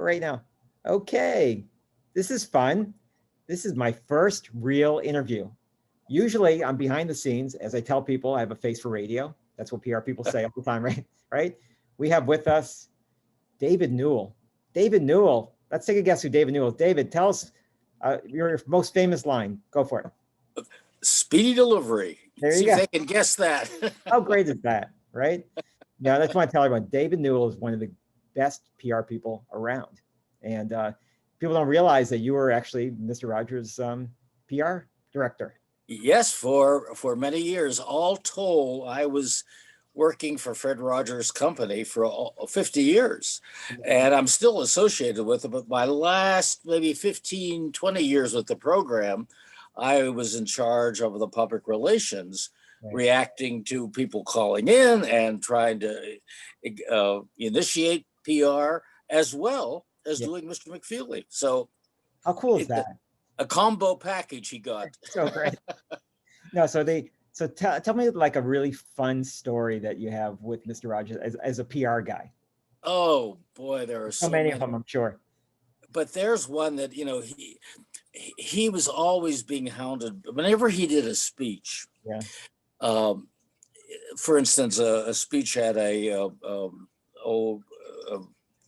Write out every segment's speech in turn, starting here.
right now. Okay, this is fun. This is my first real interview. Usually I'm behind the scenes. As I tell people, I have a face for radio. That's what PR people say all the time, right? Right? We have with us David Newell. David Newell. Let's take a guess who David Newell is. David, tell us your most famous line. Go for it. Speedy delivery. There you See if go. they can guess that. How great is that, right? Now, that's what I tell everyone. David Newell is one of the best PR people around. And people don't realize that you were actually Mr. Rogers' PR director. Yes, for many years. All told, I was working for Fred Rogers' company for 50 years. And I'm still associated with it. But my last maybe 15, 20 years with the program, I was in charge of the public relations, right, reacting to people calling in and trying to initiate PR as well as doing Mr. McFeely. So how cool is that? A combo package he got. So great. No, so tell me like a really fun story that you have with Mr. Rogers as a PR guy. Oh boy, there are so many of them, I'm sure. But there's one that, he was always being hounded whenever he did a speech. Yeah. For instance, a speech at a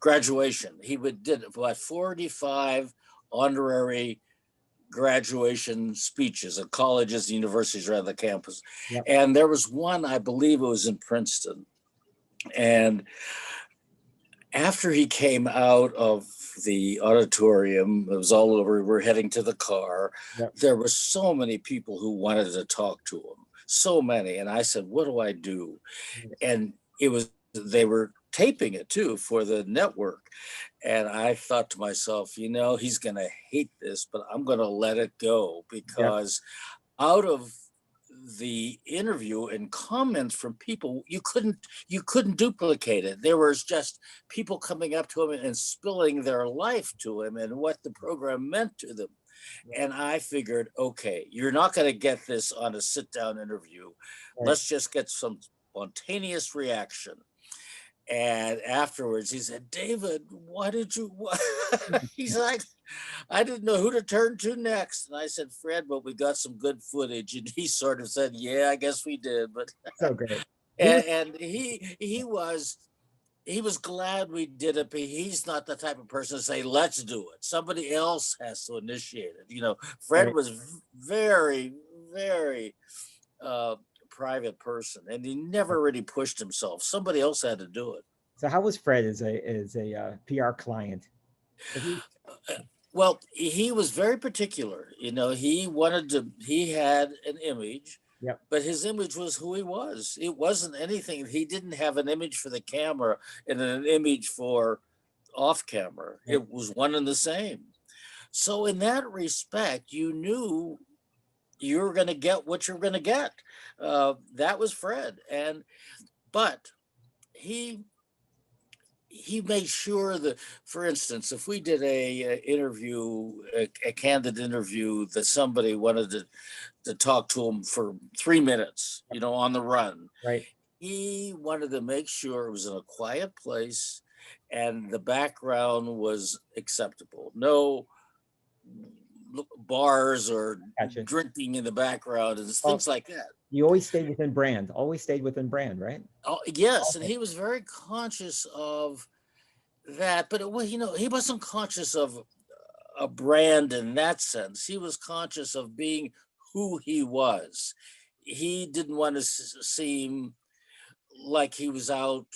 graduation. He did about 45 honorary graduation speeches at colleges and universities around the campus. Yep. And there was one, I believe it was in Princeton. And after he came out of the auditorium, it was all over, we're heading to the car. Yep. There were so many people who wanted to talk to him, so many. And I said, what do I do? And they were taping it too for the network. And I thought to myself, he's going to hate this, but I'm going to let it go because out of the interview and comments from people, you couldn't duplicate it. There was just people coming up to him and spilling their life to him and what the program meant to them. And I figured, okay, you're not going to get this on a sit-down interview. Right. Let's just get some spontaneous reaction. And afterwards he said, David, he's like, I didn't know who to turn to next. And I said, Fred, but we got some good footage. And he sort of said, yeah, I guess we did. But so great. And he was glad we did it, but he's not the type of person to say, let's do it. Somebody else has to initiate it. Fred was very, very private person, and he never really pushed himself. Somebody else had to do it. So how was Fred as a PR client? Well, he was very particular. He had an image, but his image was who he was. It wasn't anything. He didn't have an image for the camera and an image for off camera. It was one and the same. So in that respect, you knew you were going to get what you're going to get. That was Fred. But he made sure that, for instance, if we did a candid interview that somebody wanted to talk to him for 3 minutes, on the run, right? He wanted to make sure it was in a quiet place and the background was acceptable. No bars or drinking in the background and things like that. You always stayed within brand, right? Oh, yes. And he was very conscious of that, but he wasn't conscious of a brand in that sense. He was conscious of being who he was. He didn't want to seem like he was out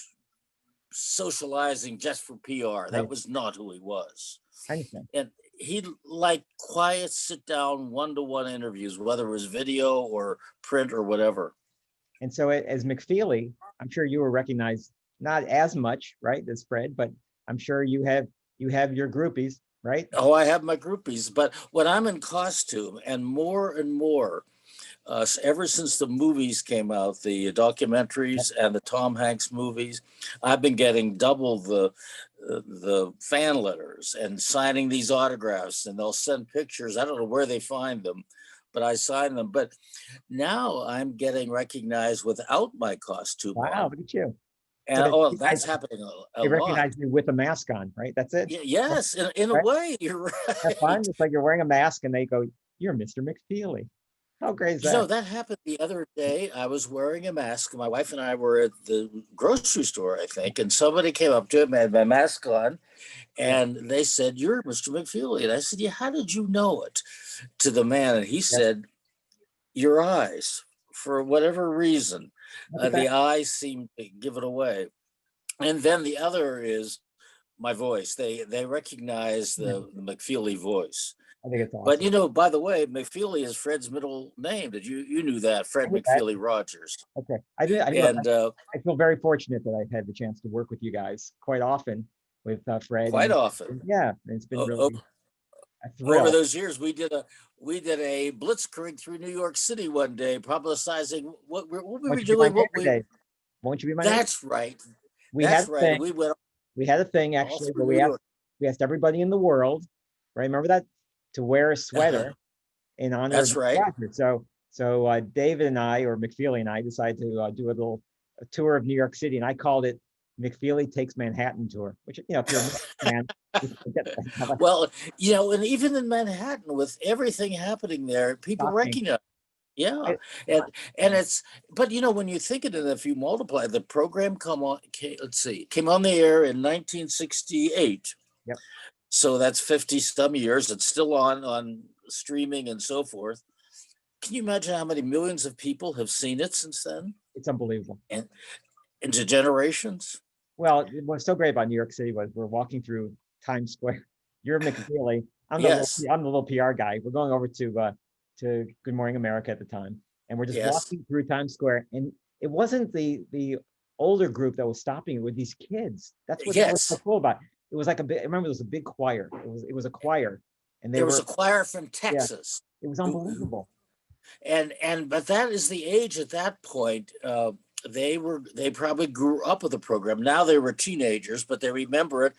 socializing just for PR. That was not who he was. I understand. And he liked quiet, sit-down, one-to-one interviews, whether it was video or print or whatever. And so as McFeely, I'm sure you were recognized not as much, right, as Fred, but I'm sure you have your groupies, right? Oh, I have my groupies. But when I'm in costume, and more, ever since the movies came out, the documentaries and the Tom Hanks movies, I've been getting double the fan letters and signing these autographs, and they'll send pictures. I don't know where they find them, but I sign them. But now I'm getting recognized without my costume. Wow, look at you. And oh, that's happening a they lot. recognize you with a mask on, right? That's it. Yes, in a Right? way, you're That's fun. right. It's like you're wearing a mask and they go, "You're Mr. McFeely." How great is that? That happened the other day. I was wearing a mask. My wife and I were at the grocery store, I think, and somebody came up to me, had my mask on, Yeah, and they said, "You're Mr. McFeely." And I said, "Yeah, how did you know it?" To the man, and he yeah. said, "Your eyes, for whatever reason, Look at that. the eyes seem to give it away." And then the other is my voice. They recognize Yeah, the McFeely voice. I think it's But awesome. by the way, McFeely is Fred's middle name. Did you knew that? I Fred knew that. McFeely Rogers. Okay. I did. Look, And I feel very fortunate that I've had the chance to work with you guys quite often with Fred quite often, and yeah, it's been o- really o- a over thrill. those years, we did a blitzkrieg through New York City one day, publicizing what we were Won't you be my doing. neighbor, Dave? Won't you be my neighbor? That's right. We had That's a right. thing. We went We had a thing all actually through where New York. we asked everybody in the world, right? Remember that, to wear a sweater in honor of That's right. Roger. So David and I, or McFeely and I, decided to do a tour of New York City, and I called it McFeely Takes Manhattan Tour. Which, if you're a fan, you can get that. Well, and even in Manhattan, with everything happening there, people Shocking. recognize. Yeah, It- and it's but when you think of it, if you multiply the program, came on the air in 1968. Yep, So that's 50 some years. It's still on streaming and so forth. Can you imagine how many millions of people have seen it since then, it's unbelievable. and into generations? Well, what's so great about New York City was we're walking through Times Square. You're McFeely. Yes, I'm the little PR guy. We're going over to Good Morning America at the time, and we're just yes, walking through Times Square. And it wasn't the older group that was stopping it with these kids. That's what was so yes. cool about it. It was like a big. I remember it was a big choir. It was a choir, and they There was were, a choir from yeah. Texas, It was who unbelievable. but that is the age at that point. They probably grew up with the program. Now they were teenagers, but they remember it.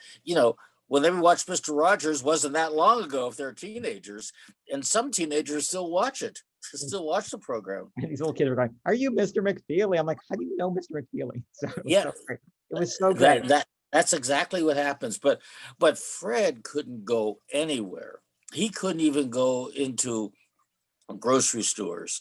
When they watched Mr. Rogers, wasn't that long ago. If they're teenagers, and some teenagers still watch it, still watch the program. And these little kids were going, "Are you Mr. McFeely?" I'm like, "How do you know Mr. McFeely?" So it was Yeah, so great. It was so great. that's exactly what happens. But Fred couldn't go anywhere. He couldn't even go into grocery stores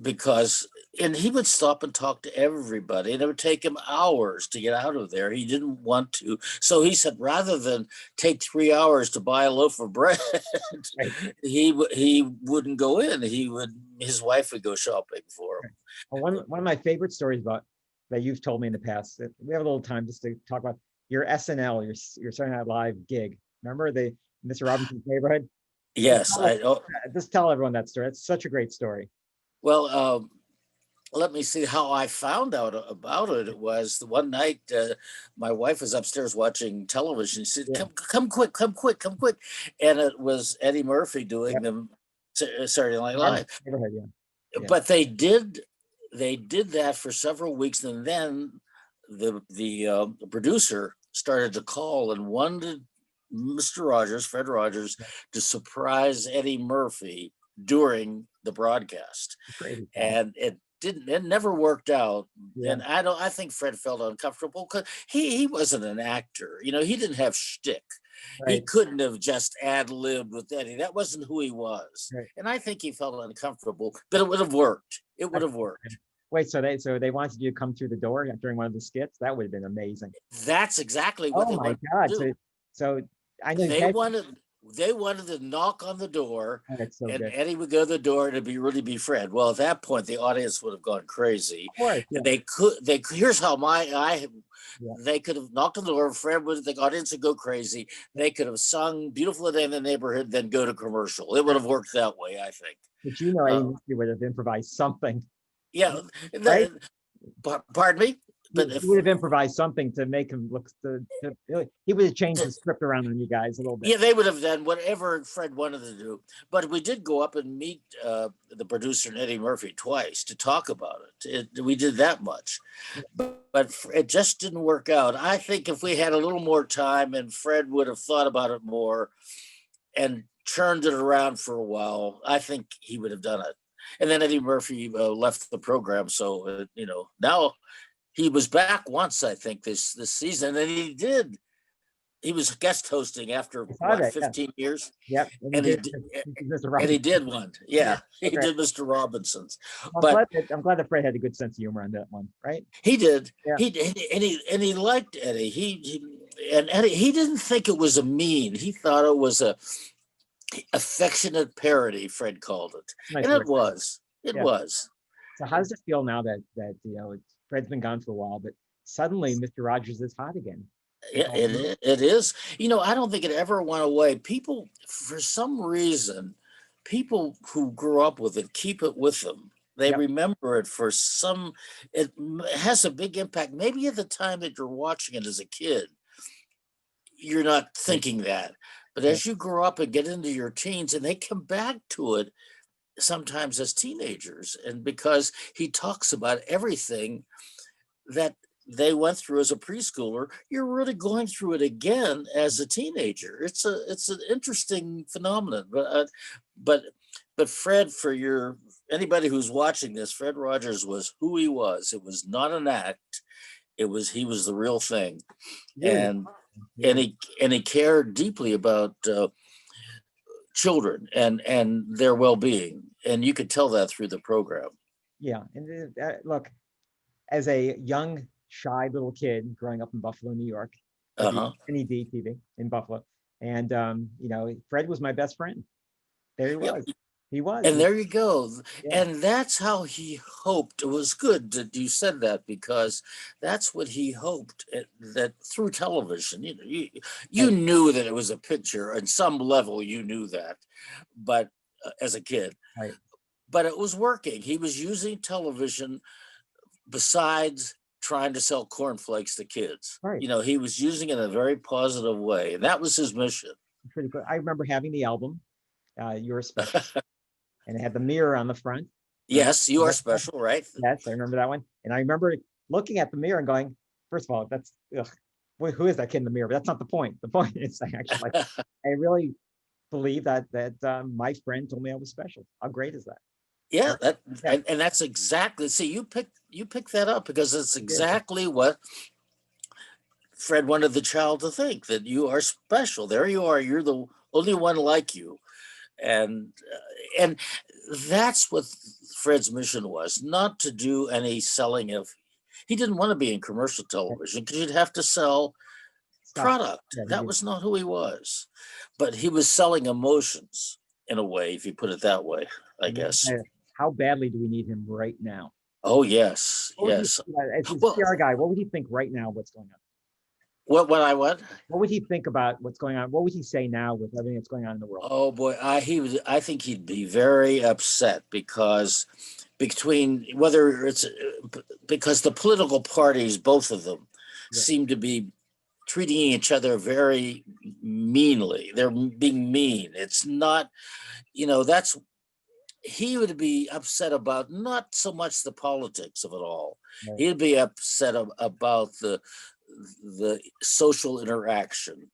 because and he would stop and talk to everybody, and it would take him hours to get out of there. He didn't want to, so he said rather than take 3 hours to buy a loaf of bread, Right. he wouldn't go in. His wife would go shopping for him. Well, one of my favorite stories about that you've told me in the past. We have a little time just to talk about your SNL, your Saturday Night Live gig. Remember the Mr. Robinson's Neighborhood? Just Yes, tell, just tell everyone that story. It's such a great story. well, let me see how I found out about it. It was the one night my wife was upstairs watching television. She said, Yeah. come quick, come quick, come quick." And it was Eddie Murphy doing Yep. the Saturday Night Robinson's Live. Neighborhood. Yeah. Yeah. But they did that for several weeks, and then the producer started to call and wanted Fred Rogers, to surprise Eddie Murphy during the broadcast, Crazy stuff. and it never worked out. Yeah. And I think Fred felt uncomfortable because he wasn't an actor. He didn't have shtick. He Right. couldn't have just ad-libbed with Eddie. That wasn't who he was. Right. And I think he felt uncomfortable, but it would have worked. It would have worked. Wait, so they wanted you to come through the door during one of the skits? That would have been amazing. That's exactly what Oh they my wanted God. to do. So I know They wanted to knock on the door, that's so and good. Eddie would go to the door, and it'd really be Fred. Well, at that point, the audience would have gone crazy. Of course. Yeah. And here's how Yeah. they could have knocked on the door. The audience would go crazy. They could have sung "Beautiful Day in the Neighborhood," then go to commercial. It would have worked that way, I think. But Eddie Murphy would have improvised something, Yeah. right? Pardon me? But He would have improvised something to make him look. He would have changed the script around on you guys a little bit. Yeah, they would have done whatever Fred wanted to do. But we did go up and meet the producer and Eddie Murphy twice to talk about it. We did that much. But it just didn't work out. I think if we had a little more time and Fred would have thought about it more and turned it around for a while, I think he would have done it. And then Eddie Murphy left the program. So, now he was back once, I think, this season, and he was guest hosting after what, 15 years? Yep. And he did one. Yeah, he Okay. did Mr. Robinson's. I'm glad that Fred had a good sense of humor on that one, right? He did. Yeah. He liked Eddie. And Eddie, he didn't think it was a mean. He thought it was a affectionate parody, Fred called it. Nice, and it was. It was. So how does it feel now that Fred's been gone for a while, but suddenly Mr. Rogers is hot again? Yeah, it is. I don't think it ever went away. People, for some reason, people who grew up with it keep it with them. They remember it for some, it has a big impact. Maybe at the time that you're watching it as a kid, you're not thinking that. But as you grow up and get into your teens, and they come back to it sometimes as teenagers, and because he talks about everything that they went through as a preschooler, you're really going through it again as a teenager. It's an interesting phenomenon. But Fred, for anybody who's watching this, Fred Rogers was who he was. It was not an act. He was the real thing. Yeah. And he cared deeply about children and their well-being. And you could tell that through the program. Yeah. And look, as a young, shy little kid growing up in Buffalo, New York, NED TV in Buffalo. And, Fred was my best friend. There he was. Yep. He was. And there you go. Yeah. And that's how he hoped. It was good that you said that, because that's what he hoped, that through television, you knew that it was a picture. On some level, you knew that, but as a kid. Right. But it was working. He was using television besides trying to sell cornflakes to kids. Right. He was using it in a very positive way. And that was his mission. Pretty cool. I remember having the album, You're Special, and it had the mirror on the front. Yes, You Are Special, right? Yes, I remember that one. And I remember looking at the mirror and going, first of all, who is that kid in the mirror? But that's not the point. The point is actually, I really believe that my friend told me I was special. How great is that? Yeah, and that's exactly. See, you pick that up, because it's exactly what Fred wanted the child to think, that you are special. There you are. You're the only one like you, and that's what Fred's mission was. Not to do any selling of. He didn't want to be in commercial television, because you'd have to sell product. That was not who he was, but he was selling emotions in a way, if you put it that way, I guess. How badly do we need him right now? Oh, yes. Yes. As a PR guy, what would he think right now what's going on? What would he think about what's going on? What would he say now with everything that's going on in the world? Oh boy, I think he'd be very upset, because because the political parties, both of them, seem to be treating each other very meanly. They're being mean. It's not, he would be upset about not so much the politics of it all. Right. He'd be upset about the social interaction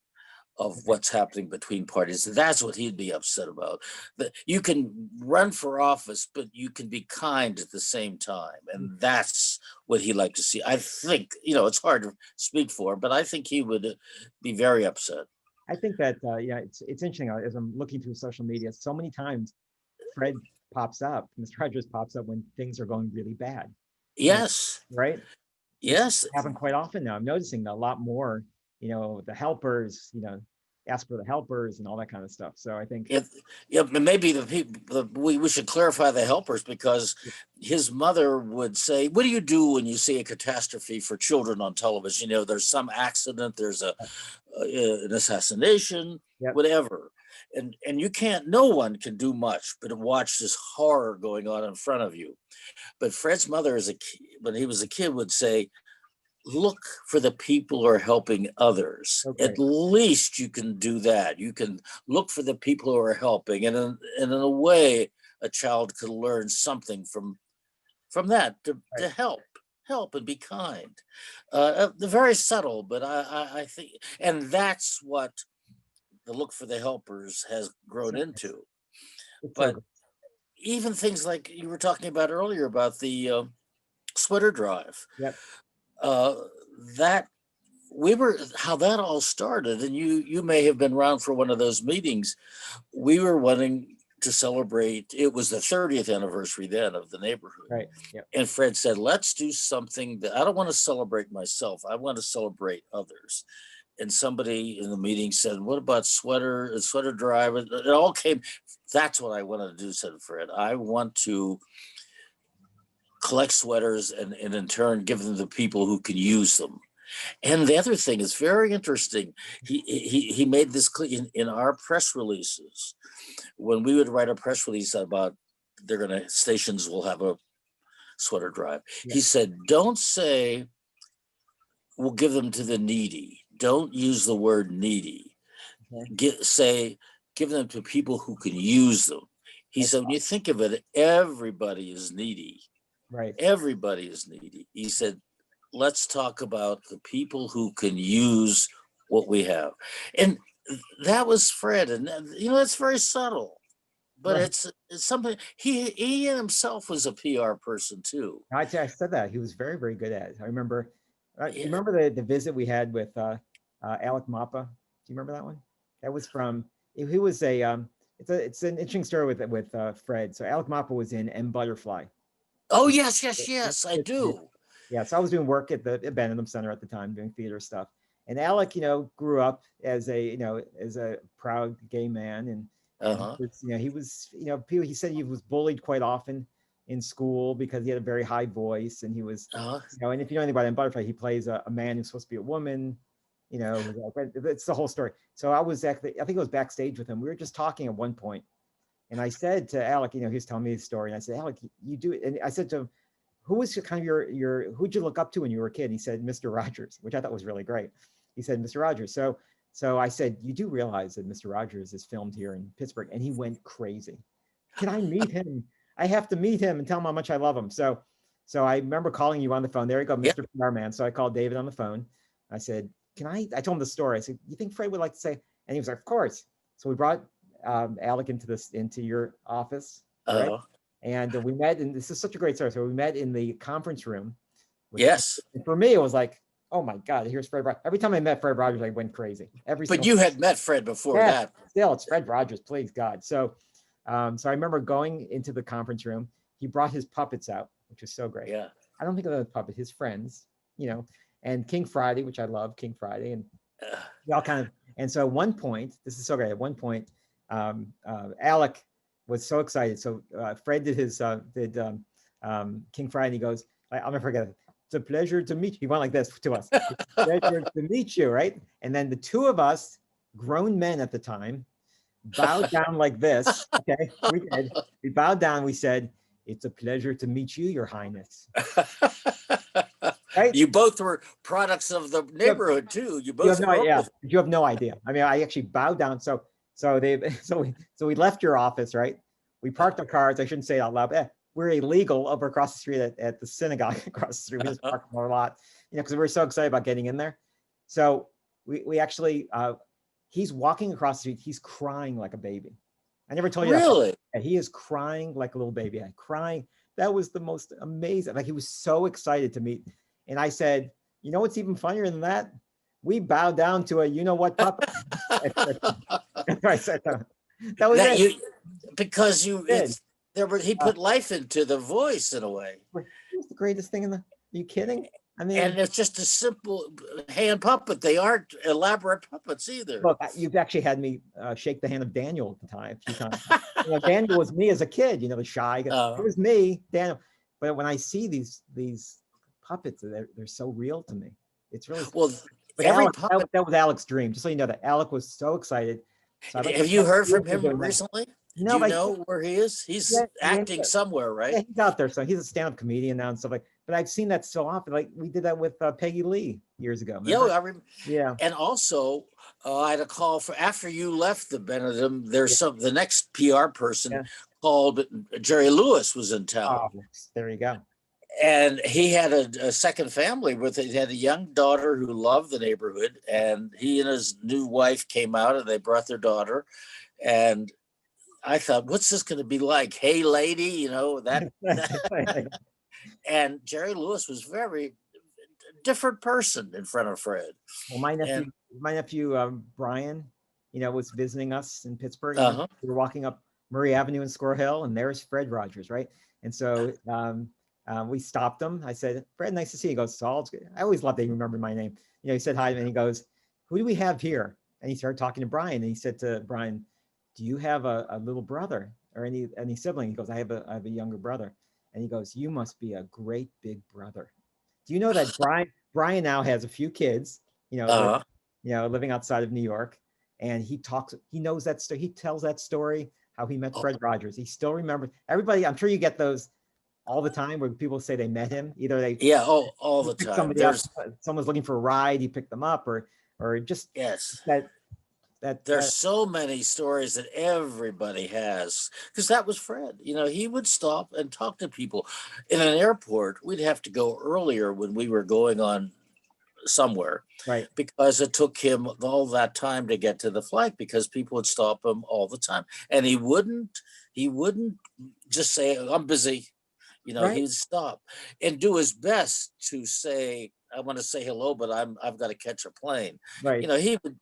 of what's happening between parties. That's what he'd be upset about. That you can run for office, but you can be kind at the same time. And that's what he'd like to see. I think, it's hard to speak for, but I think he would be very upset. I think that, it's interesting. As I'm looking through social media, so many times Fred pops up, Mr. Rogers pops up when things are going really bad. Yes. Right? Yes. It happens quite often now. I'm noticing a lot more, the helpers, ask for the helpers and all that kind of stuff. So I think maybe the people, we should clarify the helpers, because his mother would say, what do you do when you see a catastrophe for children on television? There's some accident, there's an assassination, whatever. And no one can do much but watch this horror going on in front of you. But Fred's mother, when he was a kid, would say, look for the people who are helping others. Okay. At least you can do that. You can look for the people who are helping. And in a way, a child could learn something from that to help and be kind. Very subtle, but I think, and that's what the look for the helpers has grown into. But even things like you were talking about earlier about the sweater drive. Yep. that how that all started, and you may have been around for one of those meetings. We were wanting to celebrate. It was the 30th anniversary then of the neighborhood. Right. Yeah. And Fred said, let's do something that I don't want to celebrate myself. I want to celebrate others. And somebody in the meeting said, what about sweater drive? It all came. That's what I want to do, said Fred. I want to collect sweaters and in turn give them to people who can use them. And the other thing is very interesting. He made this clear in our press releases. When we would write a press release about stations will have a sweater drive. Yeah. He said, don't say we'll give them to the needy. Don't use the word needy. Okay. Give them to people who can use them. He said, when you think of it, everybody is needy. Right. Everybody is needy. He said, let's talk about the people who can use what we have. And that was Fred. And, it's very subtle, but right. It's something he himself was a PR person too. I said that. He was very, very good at it. I remember, you remember the visit we had with Alec Mappa? Do you remember that one? That was from, he was it's an interesting story with Fred. So Alec Mappa was in M. Butterfly. Oh, yes, I do. Yeah, so I was doing work at the Bentham Center at the time, doing theater stuff. And Alec, grew up as a proud gay man, and he was, he said he was bullied quite often in school because he had a very high voice, and he was, and if you know anything about him, Butterfly, he plays a man who's supposed to be a woman, it's the whole story. So I think it was backstage with him. We were just talking at one point, and I said to Alec, he was telling me his story, and I said, Alec, you do it, and I said to him, who was kind of who'd you look up to when you were a kid? And he said, Mr. Rogers, which I thought was really great. He said, Mr. Rogers. So I said, you do realize that Mr. Rogers is filmed here in Pittsburgh? And he went crazy. Can I meet him? I have to meet him and tell him how much I love him. So I remember calling you on the phone. There you go, Mr. PR man. So I called David on the phone. I said, I told him the story. I said, you think Fred would like to say? And he was like, of course. So we brought Alec into your office. Right? And we met, and this is such a great story. So we met in the conference room. Yes. And for me, it was like, oh my God, here's Fred Rogers. Every time I met Fred Rogers, I went crazy. But you had met Fred before that. Still, it's Fred Rogers, please God. So I remember going into the conference room. He brought his puppets out, which was so great. Yeah. I don't think of the puppet, his friends, and King Friday, which I love, King Friday, and we all kind of. And so at one point, this is so great. At one point, Alec was so excited. So Fred did King Friday, and he goes, I'll never forget it. It's a pleasure to meet you. He went like this to us. It's a pleasure to meet you, right? And then the two of us, grown men at the time, bowed down like this. Okay, we did. We bowed down. We said, it's a pleasure to meet you, Your Highness. Right? You both were products of the neighborhood too. You both. You have no idea. I mean, I actually bowed down. So we left your office, right? We parked our cars. I shouldn't say it out loud. But we're illegal over across the street at the synagogue across the street. We just parked a lot, because we were so excited about getting in there. So we actually, he's walking across the street. He's crying like a baby. I never told you really? That. He is crying like a little baby. Crying. That was the most amazing. Like, he was so excited to meet. And I said, what's even funnier than that? We bowed down to a what puppet. I said that was it. Because he put life into the voice in a way. It's the greatest thing are you kidding? I mean, and it's just a simple hand puppet. They aren't elaborate puppets either. Look, you've actually had me shake the hand of Daniel at the time, a few times. Daniel was me as a kid, the shy guy. It was me, Daniel. But when I see these puppets, they're so real to me. It's really well. That was Alec's dream. Just so you know, that Alec was so excited. So have you heard from him recently? No, do you know where he is? He's acting somewhere, right? Yeah, he's out there. So he's a stand-up comedian now and stuff like. But I've seen that so often. Like, we did that with Peggy Lee years ago. Yeah, I remember. Yeah. And also, I had a call for after you left the Bentham. There's the next PR person called Jerry Lewis was in town. Oh, there you go. And he had a second family he had a young daughter who loved the neighborhood, and he and his new wife came out and they brought their daughter. And I thought, what's this going to be like? Hey, lady, that. And Jerry Lewis was very different person in front of Fred. Well, my nephew, Brian, was visiting us in Pittsburgh. Uh-huh. We were walking up Murray Avenue in Squirrel Hill, and there's Fred Rogers, right? And so we stopped him. I said, "Fred, nice to see you." He goes, "Saul, I always love that you remember my name." He said hi, and he goes, "Who do we have here?" And he started talking to Brian, and he said to Brian, "Do you have a little brother or any sibling?" He goes, I have a younger brother." And he goes, "You must be a great big brother." Do you know that Brian now has a few kids, living outside of New York, and he knows that story. He tells that story, how he met Fred Rogers. He still remembers. Everybody, I'm sure you get those all the time where people say they met him. Either all the time. Somebody else, someone's looking for a ride, he picked them up, or just there's so many stories that everybody has, because that was Fred. He would stop and talk to people in an airport. We'd have to go earlier when we were going on somewhere, right? Because it took him all that time to get to the flight, because people would stop him all the time, and he wouldn't just say, "I'm busy." Right. He would stop and do his best to say, "I want to say hello, but I've got to catch a plane." Right. He would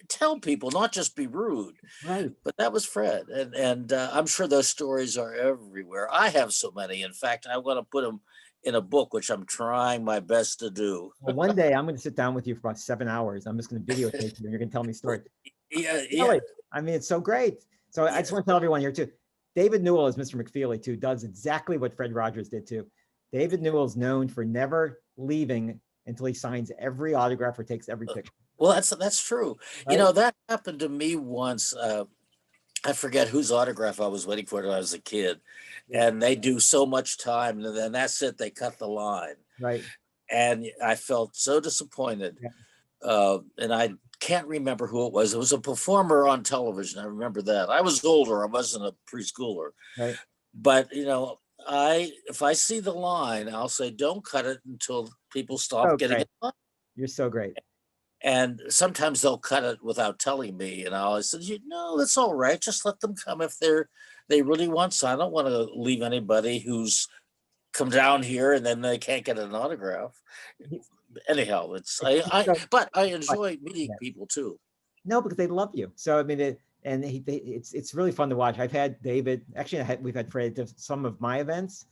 tell people, not just be rude. Right. But that was Fred, and I'm sure those stories are everywhere. I have so many. In fact, I want to put them in a book, which I'm trying my best to do. Well, one day I'm going to sit down with you for about 7 hours. I'm just going to videotape you, and you're going to tell me stories. Yeah. I mean, it's so great. So I just want to tell everyone here too. David Newell, as Mr. McFeely too, does exactly what Fred Rogers did too. David Newell is known for never leaving until he signs every autograph or takes every picture. Well, that's true. Right? That happened to me once. I forget whose autograph I was waiting for when I was a kid, and they do so much time, and then that's it. They cut the line, right? And I felt so disappointed. And I can't remember who it was. It was a performer on television. I remember that. I was older. I wasn't a preschooler. Right. But if I see the line, I'll say, "Don't cut it until people stop getting it." You're so great. And sometimes they'll cut it without telling me, and I always said, "No, that's all right. Just let them come if they really want." So I don't want to leave anybody who's come down here and then they can't get an autograph. Anyhow, but I enjoy meeting people too. No, because they love you. So I mean, it's really fun to watch. I've had David. Actually, we've had Fred to some of my events,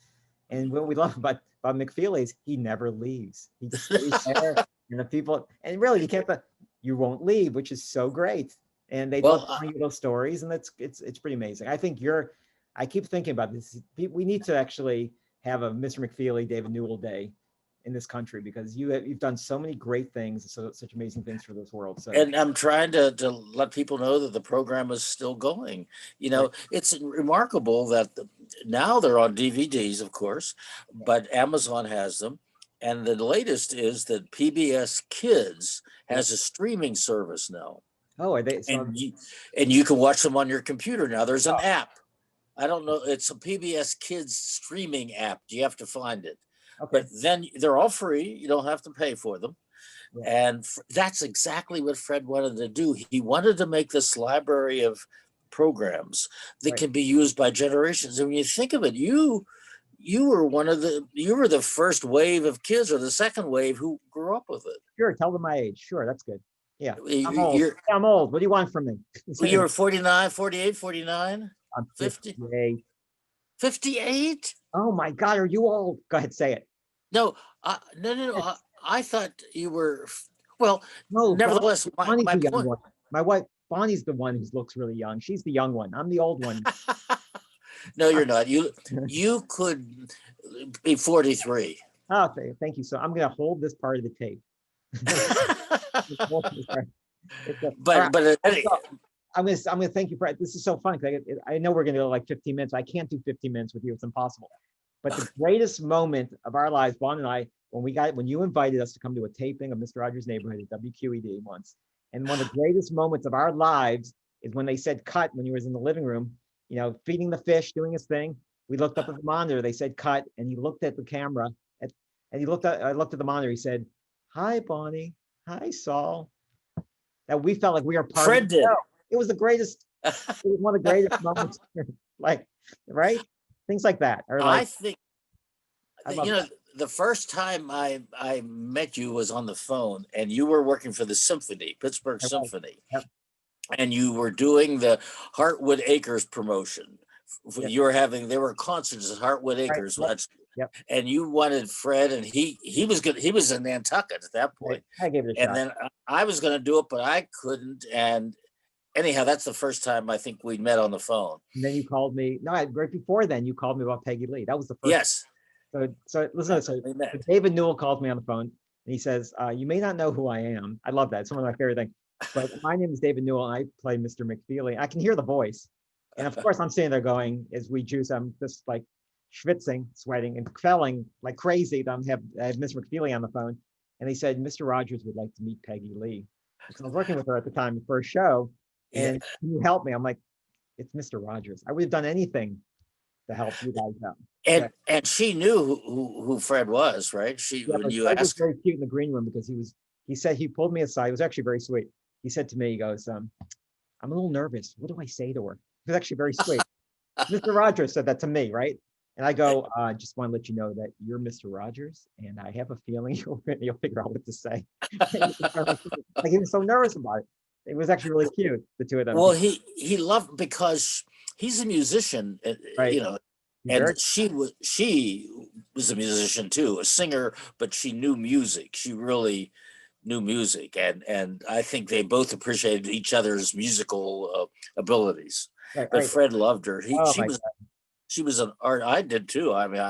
and what we love about McFeely is he never leaves. He just stays there, and the people. And really, you won't leave, which is so great. And they love telling you those stories, and it's pretty amazing. I keep thinking about this. We need to actually have a Mr. McFeely, David Newell Day in this country, because you've done so many great things, such amazing things for this world. So, and I'm trying to let people know that the program is still going. Right. It's remarkable that now they're on DVDs, of course, but Amazon has them. And the latest is that PBS Kids has a streaming service now. Oh, are they? So and you can watch them on your computer now. There's an app. I don't know. It's a PBS Kids streaming app. You have to find it. Okay. But then they're all free. You don't have to pay for them. Yeah. And that's exactly what Fred wanted to do. He wanted to make this library of programs that can be used by generations. And when you think of it, you were the first wave of kids, or the second wave, who grew up with it. Sure. Tell them my age. Sure. That's good. Yeah. I'm old. What do you want from me? Well, you were 49, 48, 49? I'm 58. 58? Oh my God, are you old? Go ahead, say it. No. I thought you were. Well, no. Nevertheless, Bonnie's the young one. My wife Bonnie's the one who looks really young. She's the young one. I'm the old one. No, you're not. You could be 43. Oh, thank you. So I'm going to hold this part of the tape. I'm going to thank you for it. This is so fun. I know we're going to go like 15 minutes. I can't do 15 minutes with you. It's impossible. But the greatest moment of our lives, Bon and I, when you invited us to come to a taping of Mr. Rogers' Neighborhood at WQED once, and one of the greatest moments of our lives is when they said cut when you was in the living room, feeding the fish, doing his thing. We looked up at the monitor. They said cut, and he looked at the camera, and I looked at the monitor. He said, "Hi, Bonnie. Hi, Saul." That we felt like we were part Fred of the show. It was the greatest. It was one of the greatest moments. Right? Things like that. Or I think the first time I met you was on the phone, and you were working for the Symphony, Pittsburgh Symphony, Yep. and you were doing the Heartwood Acres promotion. Yep. You were having, there were concerts at Heartwood Acres. Right. Yep. And you wanted Fred, and he was good. He was in Nantucket at that point. I gave it a and shot. then I was going to do it, but I couldn't. And anyhow, that's the first time I think we met on the phone. And then you called me. No, right before then, you called me about Peggy Lee. That was the first. Yes. So listen. So David Newell calls me on the phone, and he says, "You may not know who I am." I love that. It's one of my favorite things. But my name is David Newell, and I play Mr. McFeely. I can hear the voice, and of course, I'm sitting there going, as we juice, I'm just like schwitzing, sweating, and felling like crazy. I have Mr. McFeely on the phone, and he said, "Mr. Rogers would like to meet Peggy Lee." Because I was working with her at the time, the first show, and can you help me? I'm like, "It's Mr. Rogers. I would have done anything to help you guys out." And she knew who Fred was, right? When you Fred was asked. very cute in the green room because he said, he pulled me aside. It was actually very sweet. He said to me, he goes, "I'm a little nervous. What do I say to her?" It was actually very sweet. Mr. Rogers said that to me, right? And I go, "Just want to let you know that you're Mr. Rogers, and I have a feeling you'll figure out what to say." Like, he was so nervous about it. It was actually really cute, the two of them. Well, he loved, because he's a musician, Right. you know, and she was a musician too, a singer, but she knew music. She really knew music, and I think they both appreciated each other's musical abilities. But Fred loved her. She was an art. I did too. I mean,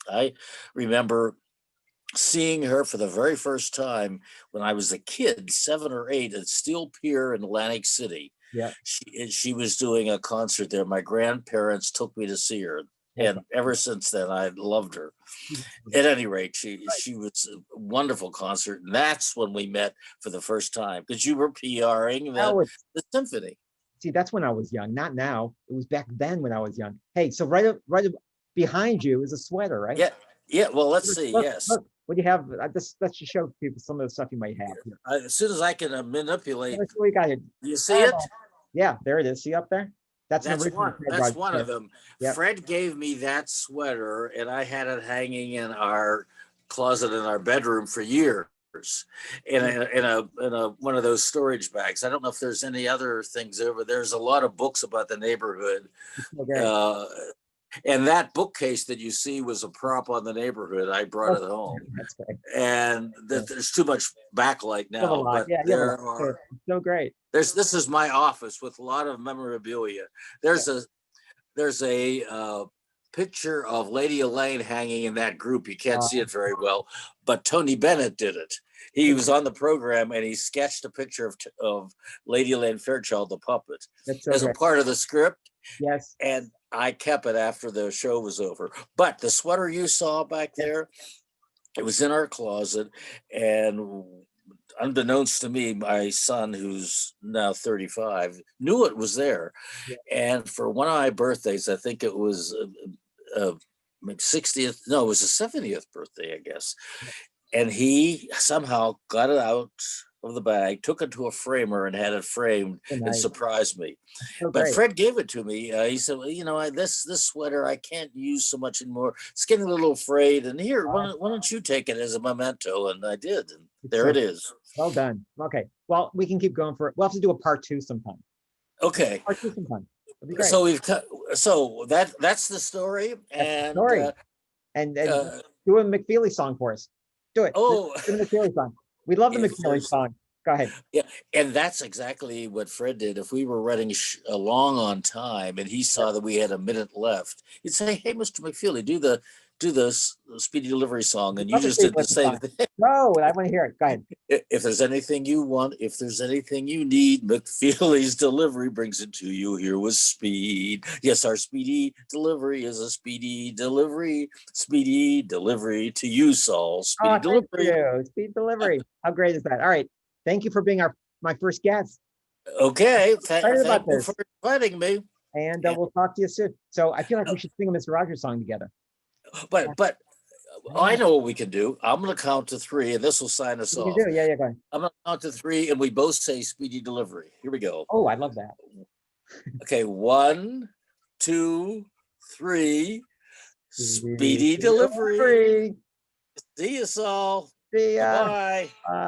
I remember seeing her for the very first time when I was a kid, 7 or 8, at Steel Pier in Atlantic City. Yeah. She was doing a concert there. My grandparents took me to see her, and ever since then I loved her. At any rate, she was a wonderful concert, and that's when we met for the first time, because you were PRing the symphony. See, that's when I was young, not now. It was back then when I was young. Hey, so right behind you is a sweater, right? Yeah. Well, let's see. Yes. Look, what do you have? Let's just show people some of the stuff you might have here. As soon as I can manipulate. That's what we got here. You see it? Yeah, there it is. See up there? That's one. That's one of them. Yep. Fred gave me that sweater, and I had it hanging in our closet in our bedroom for years, in a one of those storage bags. I don't know if there's any other things over. There's a lot of books about the neighborhood. And that bookcase that you see was a prop on the neighborhood. I brought it home. That's great. And there's too much backlight now, but there are so great. This is my office with a lot of memorabilia. There's a picture of Lady Elaine hanging in that group. You can't see it very well, but Tony Bennett did it. He was on the program, and he sketched a picture of Lady Elaine Fairchild, the puppet, as a part of the script. Yes. And I kept it after the show was over. But the sweater you saw back there, it was in our closet, and unbeknownst to me, my son, who's now 35, knew it was there. Yeah. And for one of my birthdays, I think it was 60th, no, it was the 70th birthday, I guess. Yeah. And he somehow got it out of the bag, took it to a framer, and had it framed and surprised me. But Fred gave it to me. He said, "Well, you know, this sweater I can't use so much anymore. It's getting a little frayed. And here, why don't you take it as a memento?" And I did. And there it is. Well done. Okay. Well, we can keep going for it. We'll have to do a part 2 sometime. Okay. Part 2 sometime. So that's the story. And do a McFeely song for us. Do it. Oh, do the McFeely song. We love the McFeely song. Go ahead. Yeah, and that's exactly what Fred did. If we were running along on time, and he saw that we had a minute left, he'd say, "Hey, Mr. McFeely, do the Speedy Delivery song," and you just did the same thing. No, I want to hear it. Go ahead. If there's anything you want, if there's anything you need, McFeely's Delivery brings it to you. Here with speed. Yes, our Speedy Delivery is a speedy delivery. Speedy delivery to you, Saul. Speedy Delivery. Thank you. Speed Delivery. How great is that? All right. Thank you for being my first guest. Okay. Thank you for inviting me. And we'll talk to you soon. So I feel like we should sing a Mr. Rogers song together. But I know what we can do. I'm going to count to 3, and this will sign us off. You do? Yeah, go ahead. I'm going to count to 3, and we both say Speedy Delivery. Here we go. Oh, I love that. Okay, 1, 2, 3. Speedy delivery. See you, Saul. See ya. Bye-bye. Bye.